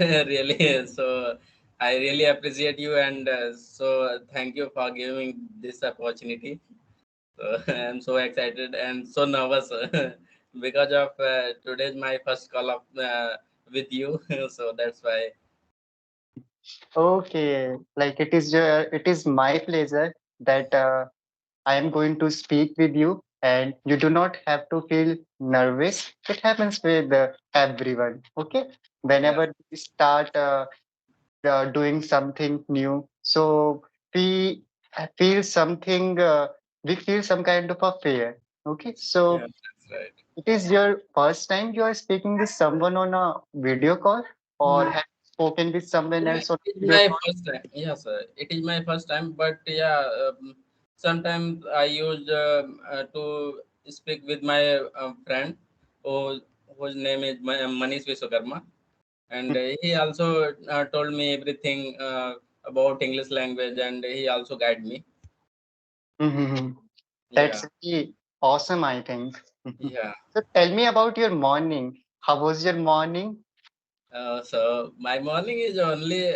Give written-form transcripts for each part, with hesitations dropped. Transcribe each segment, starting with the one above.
really. So I really appreciate you, and so thank you for giving this opportunity. So I'm so excited and so nervous because of today's my first call of with you. So that's why. Okay, like it is my pleasure that I am going to speak with you, and you do not have to feel nervous. It happens with everyone. Okay, Yeah, whenever we start doing something new, so we feel something. We feel some kind of a fear. Okay, yeah, so that's right. it is your first time you are speaking with someone on a video call, or Mm. have you spoken with someone Yeah, else on it's video my call? first time. Yes, sir. It is my first time, but yeah, sometimes I use to speak with my friend who, whose name is Manish Vishwakarma, and he also told me everything about English language, and he also guide me. Mhm. Yeah, That's really awesome, I think. yeah. So tell me about your morning. How was your morning? So my morning is only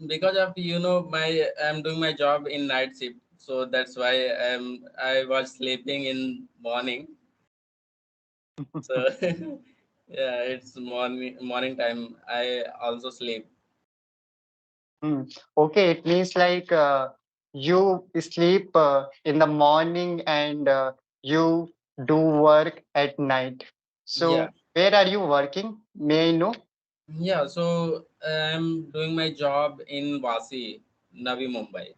because of my I'm doing my job in night shift, so that's why I was sleeping in morning. So yeah, it's morning time. I also sleep. Hmm. Okay, it means like you sleep in the morning and you do work at night. Yeah, So where are you working? May I know? yeah. So I'm doing my job in Vasi, Navi Mumbai.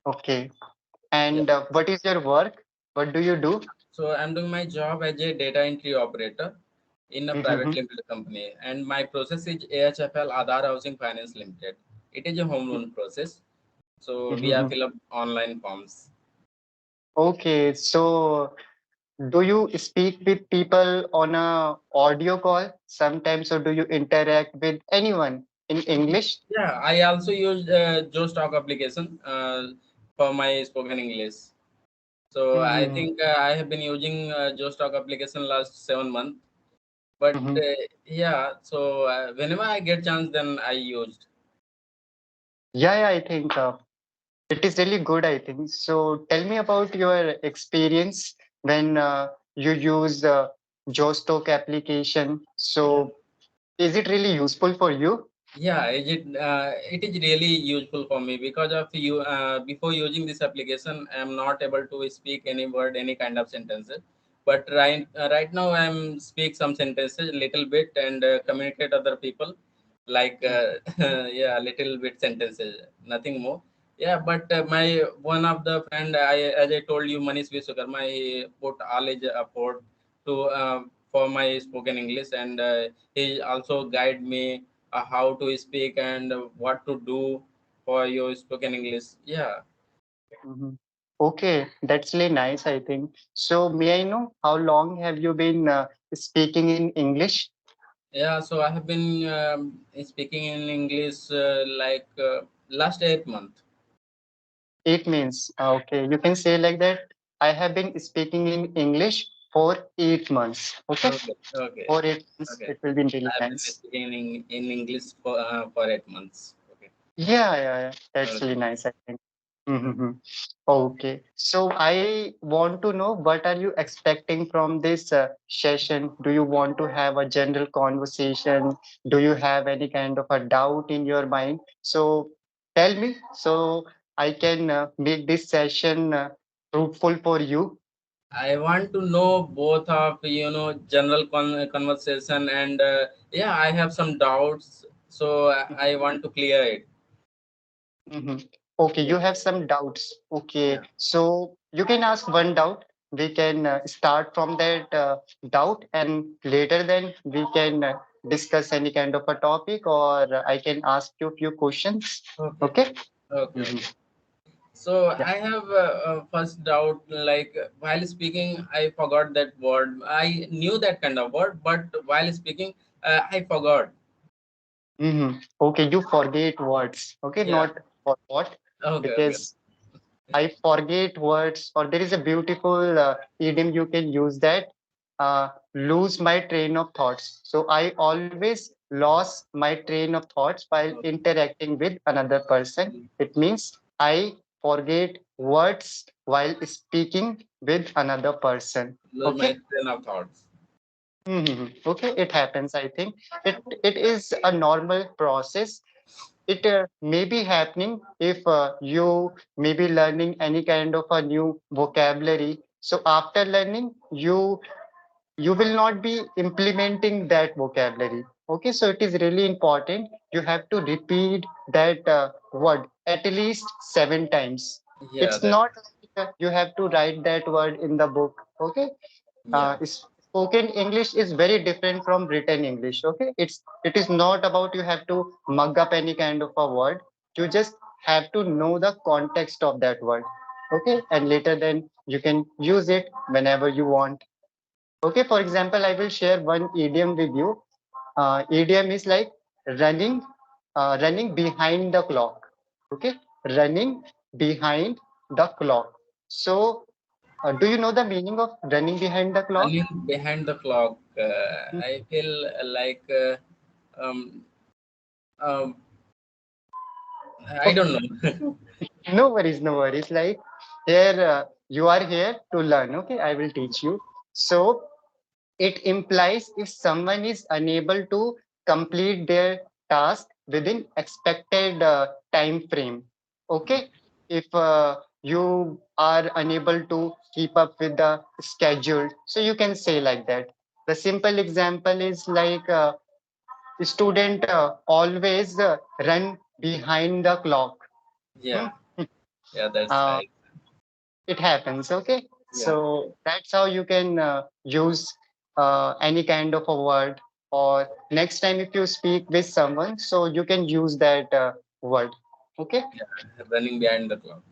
Okay. Yeah. And what is your work? What do you do? So I'm doing my job as a data entry operator in a private Mhm. limited company, and my process is AHFL Aadhaar Housing Finance Limited. It is a home loan process. So we have Mhm. fill up online forms. Okay, so do you speak with people on a audio call sometimes, or do you interact with anyone in English? Yeah, I also use Joe Stock application for my spoken English. So I Mhm. think I have been using Joe Stock application last 7 months. But Mhm. yeah, so whenever I get chance, then I used. Yeah, I think it is really good, I think. So tell me about your experience when you use Jostock application. Yeah. So is it really useful for you? Yeah, it is really useful for me because of you. Before using this application, I am not able to speak any word, any kind of sentences. But right now, I'm speak some sentences a little bit and communicate other people, like yeah, little bit sentences, nothing more. Yeah, but my one of the friend, as I told you, Manish Vishwakarma, he put all his effort to for my spoken English, and he also guide me how to speak and what to do for your spoken English. Yeah, Mhm. Okay, that's really nice, I think. So may I know how long have you been speaking in English? yeah. So I have been speaking in English like last 8 months. It means, okay, you can say like that. I have been speaking in English for 8 months. Okay, Okay, okay, for 8 months, okay. it will be I really have been nice. speaking in English for 8 months. Okay, Yeah, that's really okay. nice, I think. Mhm. Okay, so I want to know what are you expecting from this session? Do you want to have a general conversation? Do you have any kind of a doubt in your mind? So tell me so I can make this session fruitful for you. I want to know both of general conversation, and yeah, I have some doubts, so I want to clear it. Mhm. Okay, Yeah, you have some doubts. yeah. Okay, so you can ask one doubt. We can start from that doubt, and later then we can discuss any kind of a topic, or I can ask you a few questions. Okay, Okay? okay, Mhm. okay. So Yeah. I have a first doubt. Like while speaking, I forgot that word. I knew that kind of word, but while speaking, I forgot. Okay, you forget words. Okay, Yeah. not forgot, Okay. Okay. because I forget words, or there is a beautiful idiom you can use that lose my train of thoughts. So I always lost my train of thoughts while interacting with another person. It means I forget words while speaking with another person. Lose my Okay. train of thoughts. Okay, it happens. I think it is a normal process. It may be happening if you may be learning any kind of a new vocabulary. So after learning, you will not be implementing that vocabulary. Okay, so it is really important. You have to repeat that word at least 7 times. Yeah, It's that. not like you have to write that word in the book. Okay, Yeah, spoken English is very different from written English. Okay, it is not about you have to mug up any kind of a word. You just have to know the context of that word. Okay, and later then you can use it whenever you want. Okay, for example, I will share one idiom with you. Idiom is like running, running behind the clock. Okay, running behind the clock. So, do you know the meaning of running behind the clock? running behind the clock. I feel like um, um, I don't know. No worries, no worries. Like here, you are here to learn. Okay, I will teach you. So, it implies if someone is unable to complete their task within expected time frame. Okay, if you are unable to keep up with the schedule, so you can say like that. The simple example is like student always run behind the clock. Hmm? Yeah, yeah, that's Uh, right. it happens. Okay, Yeah, so that's how you can use any kind of a word, or next time if you speak with someone, so you can use that word. Okay. yeah, running behind the clock.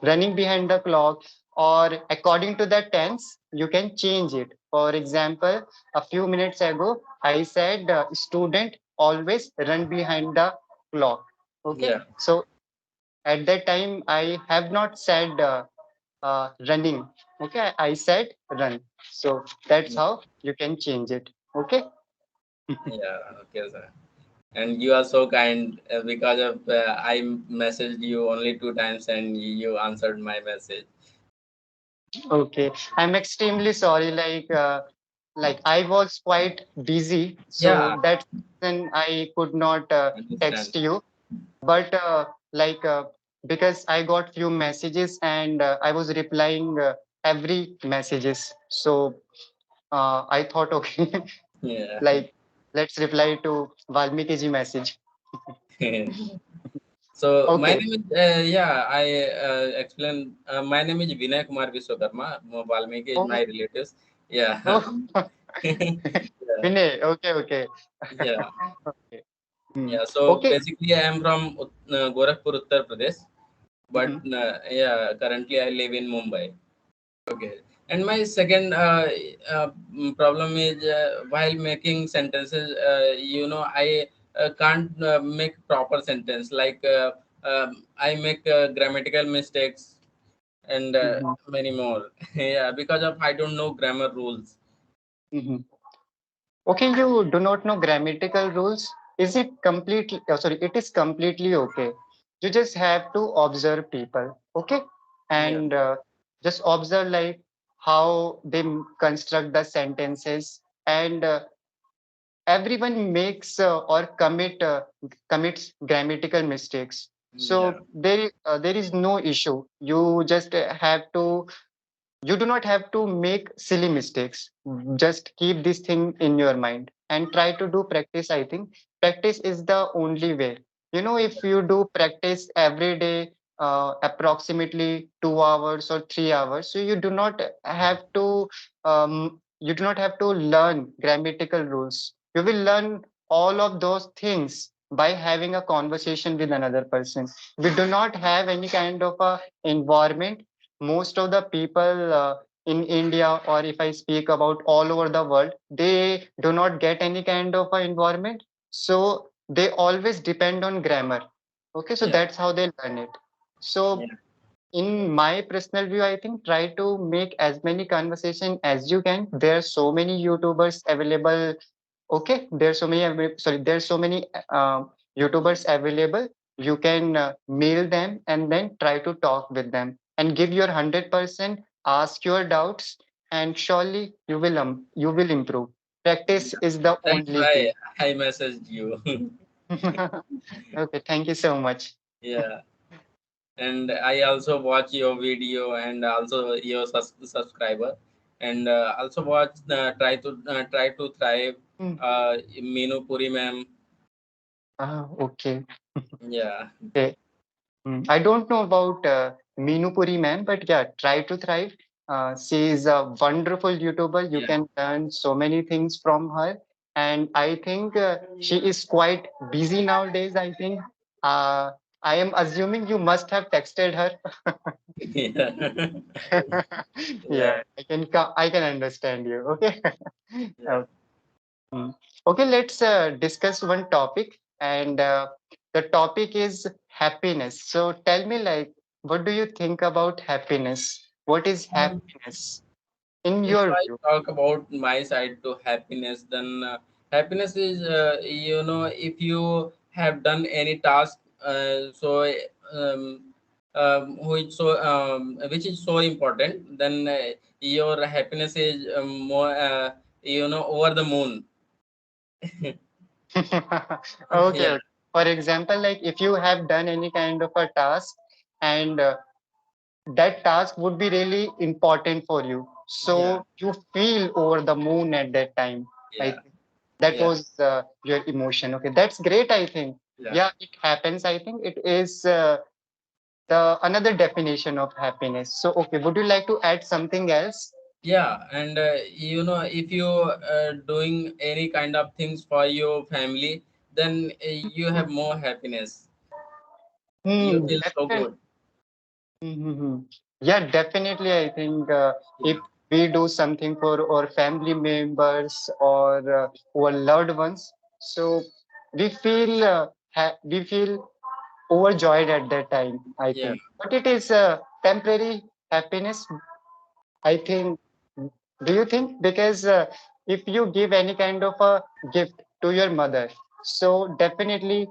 Running behind the clock, or according to the tense you can change it. For example, a few minutes ago I said student always run behind the clock. Okay, Yeah, so at that time I have not said running. Okay, I said run. So that's yeah, how you can change it. Okay. yeah. Okay, sir. And you are so kind because of I messaged you only 2 times and you answered my message. Okay, I'm extremely sorry. Like I was quite busy, Yeah, so that's when I could not understand. text you. But like because I got few messages and I was replying every messages. So I thought, okay, Yeah. like let's reply to Valmiki ji message. So my Okay. name is yeah. I explained. My name is Vinay Kumar Vishwakarma. Valmiki is my Oh, relatives. Yeah. oh, Yeah. Vinay. Okay, okay. Yeah. Okay. Hmm. Yeah. So Okay. basically, I am from Gorakhpur, Uttar Pradesh. But Mhm, yeah, currently I live in Mumbai. Okay. And my second problem is while making sentences, I can't make proper sentence. Like I make grammatical mistakes and mhm, many more. Yeah, because of I don't know grammar rules. mhm. Okay, you do not know grammatical rules. Is it completely, oh, sorry, it is completely okay. You just have to observe people, okay? Yeah, And just observe like how they construct the sentences, and everyone makes or commits grammatical mistakes. yeah, So there is no issue. You just have to you do not have to make silly mistakes. Just keep this thing in your mind and try to do practice. I think practice is the only way. If you do practice every day, approximately 2 hours or 3 hours, so you do not have to learn grammatical rules. You will learn all of those things by having a conversation with another person. We do not have any kind of a environment. Most of the people in India, or if I speak about all over the world, they do not get any kind of environment. So they always depend on grammar. Okay, so yeah, that's how they learn it. So yeah, in my personal view, I think try to make as many conversation as you can. There are so many YouTubers available Okay, there's so many sorry, there's so many YouTubers available. You can mail them and then try to talk with them and give your 100%, ask your doubts, and surely you will improve. Practice is the That's only why key. I messaged you. Okay, thank you so much. Yeah, and I also watch your video and also your subscriber, and also watch try to thrive. Hmm. Minu Puri ma'am. Ah, okay. Yeah, Okay. I don't know about Meenupuri ma'am, but yeah, try to thrive. She is a wonderful YouTuber. You yeah, can learn so many things from her. And I think she is quite busy nowadays. I think uh, I am assuming you must have texted her. yeah, yeah. Yeah, I can understand you. Okay. Yeah. Mm. Okay, let's discuss one topic, and the topic is happiness. So tell me, like, what do you think about happiness? What is happiness in If your I view? talk about my side to happiness, then happiness is, if you have done any task, um, which is so important, then your happiness is more, over the moon. Okay, Yeah, okay. For example, like if you have done any kind of a task, and that task would be really important for you, yeah, so you feel over the moon at that time. I yeah, think that yeah, was your emotion. Okay, that's great. I think yeah. yeah, it happens. I think it is. The another definition of happiness. So, okay, would you like to add something else? Yeah, and if you doing any kind of things for your family, then you have more happiness. You feel so Definitely. good. Mm-hmm. Yeah, definitely. I think if Yeah, we do something for our family members or our loved ones, so we feel overjoyed at that time. I yeah, think, but it is temporary happiness. I think, do you think? Because if you give any kind of a gift to your mother, so definitely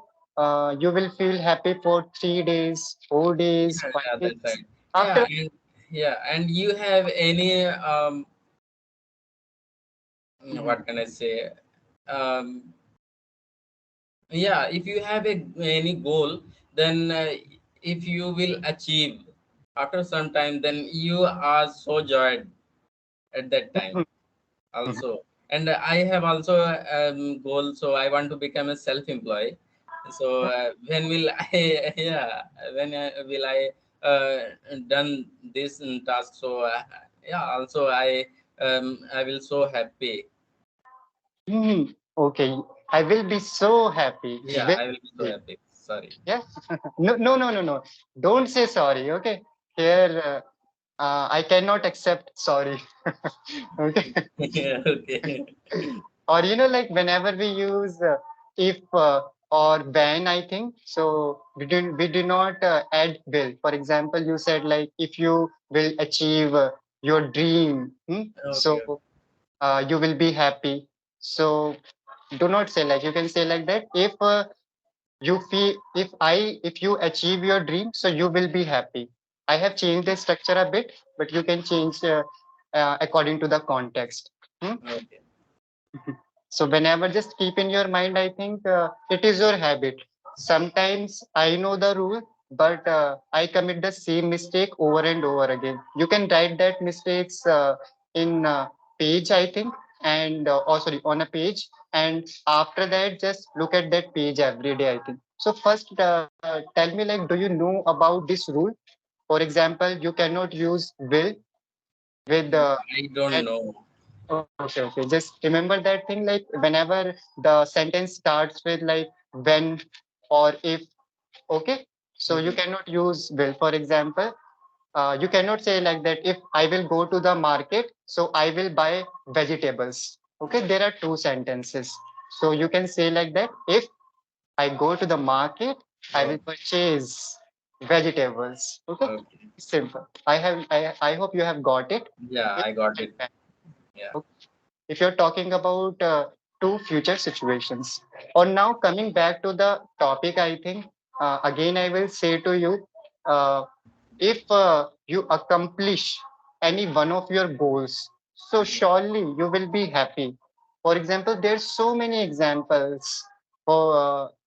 you will feel happy for 3 days, 4 days, yeah, five yeah. That's days. right. After, Yeah, and you have any Mhm. what can I say? Um, yeah, if you have any goal, then if you will achieve after some time, then you are so joyed at that time also. And I have also goal, so I want to become a self-employed. So when will I yeah, when will I done this task? So yeah, also I will so happy. Okay, I will be so happy. Yeah, Very I will be so happy. happy. Sorry. Yeah. No, no, no, no, no. Don't say sorry. Okay. Here, I cannot accept sorry. Okay. Yeah, okay. Or like whenever we use if or when, I think so we do not add will. For example, you said like if you will achieve your dream, so Okay. you will be happy. So do not say like, you can say like that, if you feel, if you achieve your dream, so you will be happy. I have changed the structure a bit, but you can change according to the context. Hmm? Okay. So whenever, just keep in your mind, I think it is your habit. Sometimes I know the rule, but I commit the same mistake over and over again. You can write that mistakes in page, I think, and oh sorry, on a page, and after that, just look at that page every day, I think. So first, tell me, like, do you know about this rule? For example, you cannot use will with I don't know. okay, okay. Just remember that thing, like whenever the sentence starts with like when or if, okay? So you Mhm. cannot use will. For example, you cannot say like that, if I will go to the market, so I will buy vegetables. Okay, there are two sentences. So you can say like that, if I go to the market, I will Oh, purchase vegetables. Okay, okay. simple. I hope you have got it. Yeah, If I got and it. when. Yeah. Okay. If you're talking about to future situations. Or now coming back to the topic, I think again I will say to you, uh, if you accomplish any one of your goals, so surely you will be happy. For example, there's so many examples.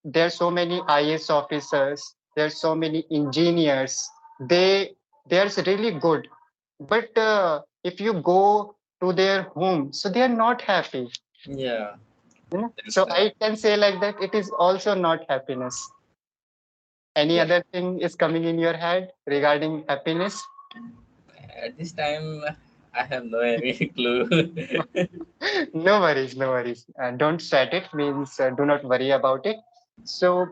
There's so many IS officers. There's so many engineers. They're really good, but if you go to their home, so they are not happy. Yeah, You know? that's So right. I can say like that. It is also not happiness. Any Yeah. other thing is coming in your head regarding happiness? At this time, I have no any clue. No worries, no worries. Don't sweat it, means do not worry about it. So,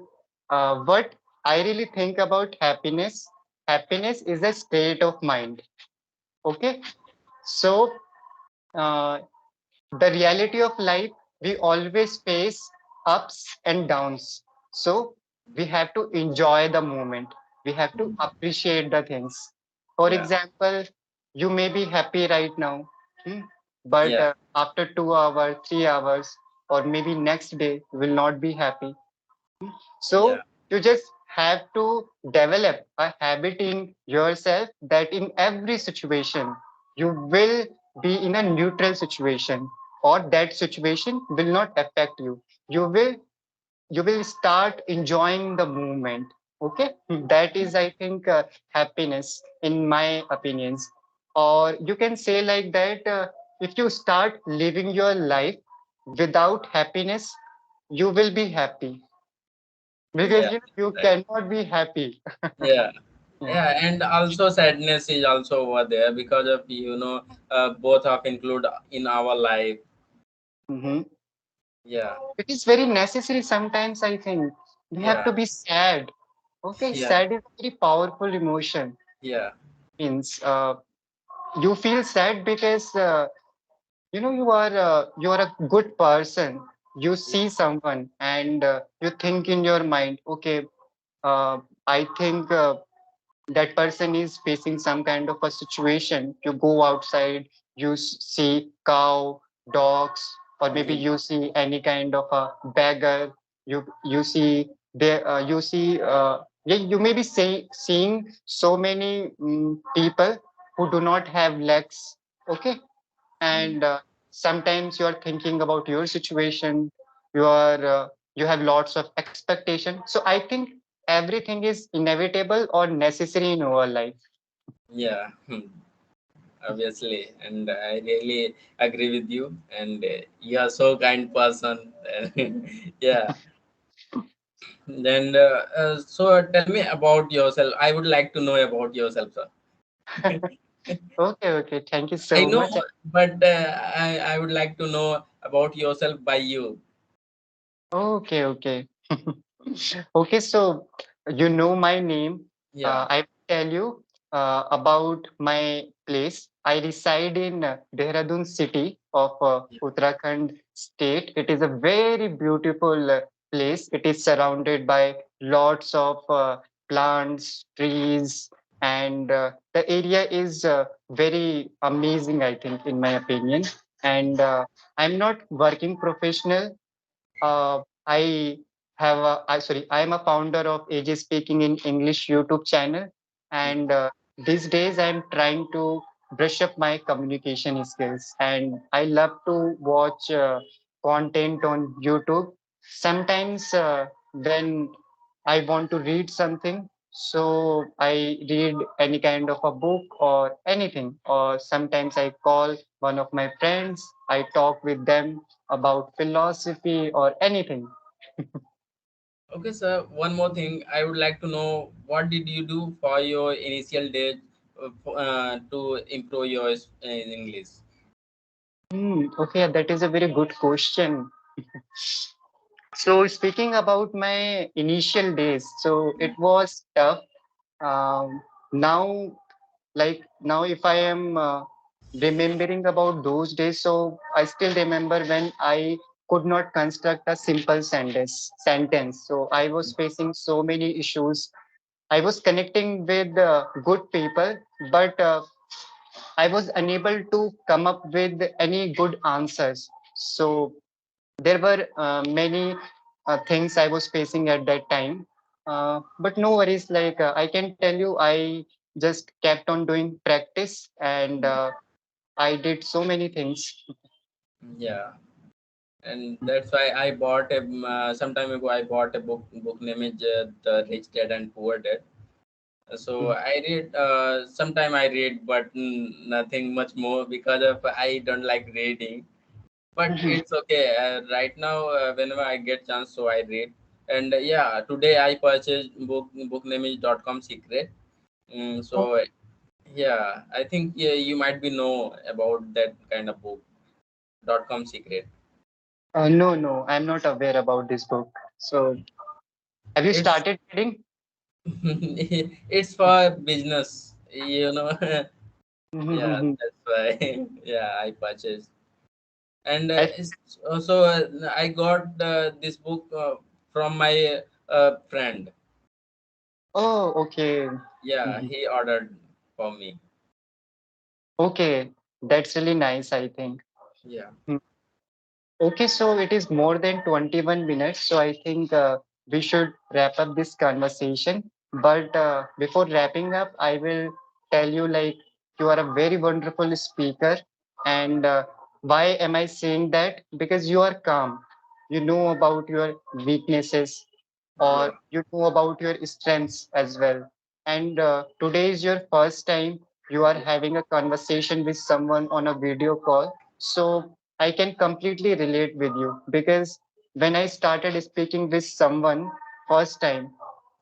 what I really think about happiness, happiness is a state of mind. Okay. So, uh, the reality of life, we always face ups and downs. So, we have to enjoy the moment. We have to appreciate the things. For Yeah, example, you may be happy right now, hmm, but yeah, after 2 hours, 3 hours, or maybe next day, you will not be happy. yeah, So you just have to develop a habit in yourself that in every situation you will be in a neutral situation, or that situation will not affect you. You will you will start enjoying the movement. Okay, that is, I think, happiness in my opinions. Or you can say like that, if you start living your life without happiness, you will be happy, because yeah. you Right. cannot be happy. Yeah, Yeah. yeah, and also sadness is also over there because of both of include in our life. Mhm. Yeah, It is very necessary sometimes, I think. We have yeah, to be sad. Okay, yeah, sad is a very powerful emotion. yeah, Means you feel sad because you are a good person. You see someone and you think in your mind, okay, I think that person is facing some kind of a situation. You go outside, you see cow, dogs, or maybe yeah. you see any kind of a beggar. You see there you see yeah, you may be seeing so many people who do not have legs. Okay, Mm. and sometimes you are thinking about your situation. You have lots of expectation. So I think everything is inevitable or necessary in our life. Yeah. Obviously, and I really agree with you. And you are so kind person. Yeah. Then so tell me about yourself. I would like to know about yourself, sir. Okay, okay, thank you I so know, much. but I would like to know about yourself by you. Okay, okay. Okay, so you know my name. Yeah. I will tell you about my place. I reside in Dehradun city of Yeah. Uttarakhand state. It is a very beautiful place. It is surrounded by lots of plants, trees, and the area is very amazing, I think, in my opinion. And I'm not working professional. I am a founder of AJ Speaking in English YouTube channel, Yeah. and these days I'm trying to brush up my communication skills. And I love to watch content on YouTube. Sometimes when I want to read something, so I read any kind of a book or anything, or sometimes I call one of my friends. I talk with them about philosophy or anything. Okay, sir. One more thing, I would like to know what did you do for your initial days to improve your English? Okay, that is a very good question. So, speaking about my initial days, so it was tough. Um, now, now, if I am remembering about those days, so I still remember when I could not construct a simple sentence. So I was facing so many issues. I was connecting with good people, but I was unable to come up with any good answers. So There were many things I was facing at that time. But no worries, like I can tell you, I just kept on doing practice and I did so many things. Yeah, and that's why I bought a some time ago. I bought a book named The Rich Dad and Poor Dad. So I read. Sometime I read, but nothing much more because of I don't like reading. But it's okay. Right now, whenever I get chance, so I read. And yeah, today I purchased book name is .com Secret. Oh, So yeah, I think yeah, you might be know about that kind of book. .com Secret. no, no, I'm not aware about this book. So, have you It's started reading? it's for business, you know. Yeah, that's why. Yeah, I purchased. And I, it's also I got this book from my friend. oh, okay. Yeah, Mhm. he ordered for me. Okay, that's really nice, I think. Yeah. Okay, so it is more than 21 minutes. So I think we should wrap up this conversation. But before wrapping up, I will tell you like you are a very wonderful speaker. And why am I saying that? Because you are calm. You know about your weaknesses Yeah. or you know about your strengths as well. And today is your first time you are Yeah. having a conversation with someone on a video call. So I can completely relate with you because when I started speaking with someone first time,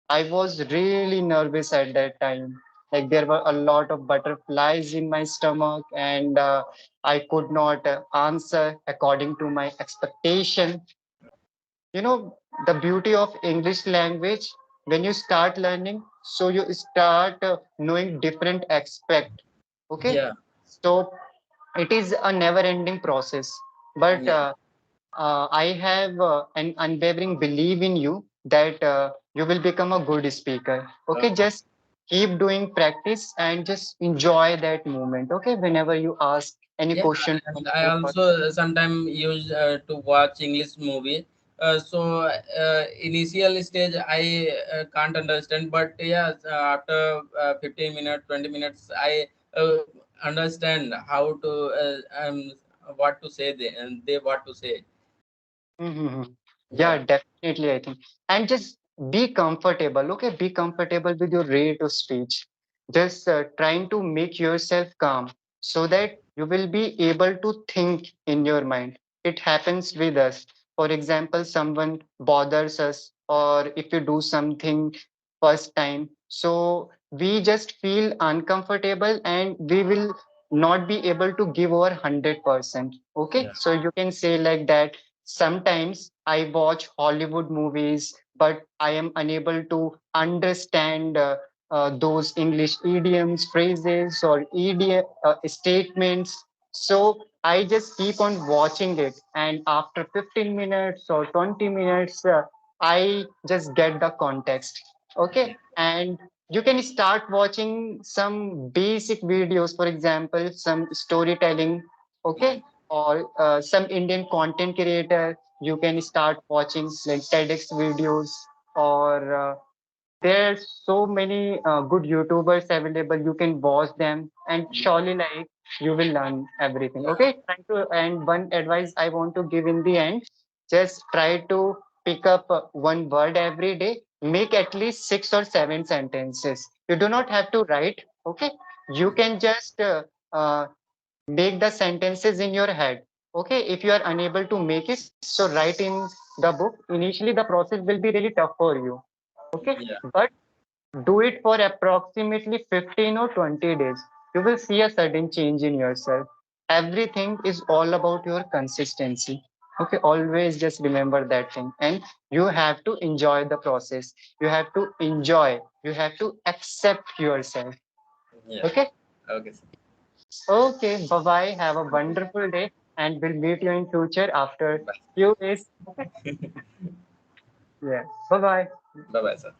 I was really nervous at that time. Like there were a lot of butterflies in my stomach, and I could not answer according to my expectation. You know, the beauty of English language, when you start learning, so you start knowing different aspect. Okay, Yeah. so it is a never ending process, but Yeah. I have an unwavering belief in you that you will become a good speaker. Okay, Okay. just keep doing practice and just enjoy that moment. Okay, whenever you ask any Yeah, question from and I your also sometimes use to watch English movie. So initial stage I can't understand, but yeah, after 15 minutes, 20 minutes, I understand how to what to say they and they what to say. Mhm. Yeah, Yeah, definitely, I think. And just be comfortable, okay? Be comfortable with your rate of speech. Just trying to make yourself calm so that you will be able to think in your mind. It happens with us. For example, someone bothers us, or if you do something first time, so we just feel uncomfortable and we will not be able to give our 100%. Okay, yeah, so you can say like that. Sometimes I watch Hollywood movies, but I am unable to understand those English idioms, phrases, or idiom statements. So I just keep on watching it, and after 15 minutes or 20 minutes, I just get the context. yeah, Okay, and you can start watching some basic videos, for example, some storytelling. yeah, Okay, or some Indian content creator. You can start watching like TEDx videos or there's so many good YouTubers available. You can watch them and yeah, surely like you will learn everything. yeah, Okay. Try to, and one advice I want to give in the end, just try to pick up one word every day. Make at least 6 or 7 sentences. You do not have to write. Okay. You can just make the sentences in your head. Okay, if you are unable to make it, so write in the book. Initially the process will be really tough for you. Okay, yeah, but do it for approximately 15 or 20 days. You will see a sudden change in yourself. Everything is all about your consistency. Okay, always just remember that thing. And you have to enjoy the process. You have to enjoy. You have to accept yourself. yeah. Okay. Okay, sir. Okay, bye bye. Have a Okay. wonderful day, and we'll meet you in future after Bye. few days. Okay. Yeah. Bye bye. Bye, bye, sir.